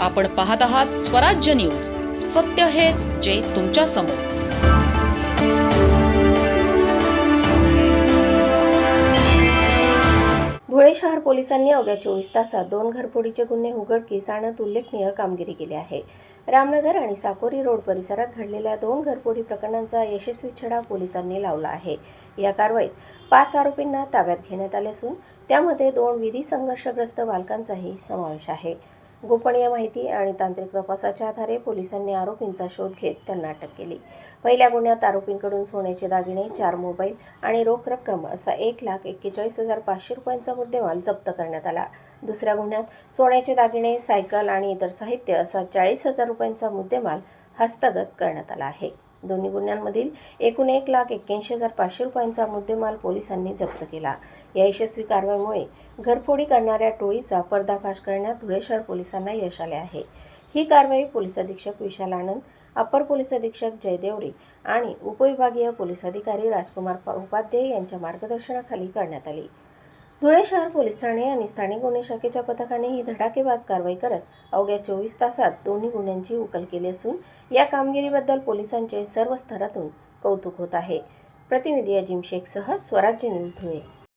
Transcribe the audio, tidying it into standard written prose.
आपण पाहत आहात स्वराज्य न्यूज. सत्य हेच जे तुमच्या समोर. धुळे शहर पोलिसांनी अवघ्या 24 तासात 2 घरफोडीचे गुन्हे उघडकीस आणत उल्लेखनीय कामगिरी केली आहे. रामनगर आणि साकोरी रोड परिसरात घडलेल्या 2 घरफोडी प्रकरणांचा यशस्वी छडा पोलिसांनी लावला आहे. या कारवाईत 5 आरोपींना ताब्यात घेण्यात आले असून त्यामध्ये 2 विधी संघर्षग्रस्त बालकांचाही समावेश आहे. गोपनीय माहिती आणि तांत्रिक तपासाच्या आधारे पोलिसांनी आरोपींचा शोध घेत त्यांना अटक केली. पहिल्या गुन्ह्यात आरोपींकडून सोन्याचे दागिने, 4 मोबाईल आणि रोख रक्कम असा 1,41,500 रुपयांचा मुद्देमाल जप्त करण्यात आला. दुसऱ्या गुन्ह्यात सोन्याचे दागिने, सायकल आणि इतर साहित्य असा 40,000 रुपयांचा मुद्देमाल हस्तगत करण्यात आला आहे. दोन्ही गुन्ह्यांमधील एकूण 1,81,500 रुपयांचा मुद्देमाल पोलिसांनी जप्त केला. या यशस्वी कारवाईमुळे घरफोडी करणाऱ्या टोळीचा पर्दाफाश करण्यात धुळे शहर पोलिसांना यश आले आहे. ही कारवाई पोलीस अधीक्षक विशाल आनंद, अपर पोलीस अधीक्षक जय देवरे आणि उपविभागीय पोलीस अधिकारी राजकुमार उपाध्याय यांच्या मार्गदर्शनाखाली करण्यात आली. धुळे शहर पोलीस ठाणे आणि स्थानिक गुन्हे शाखेच्या पथकाने ही धडाकेबाज कारवाई करत अवघ्या 24 तासात दोन्ही गुन्ह्यांची उकल केली असून या कामगिरीबद्दल पोलिसांचे सर्व स्तरातून कौतुक होत आहे. प्रतिनिधी अजिम शेखसह स्वराज्य न्यूज धुळे.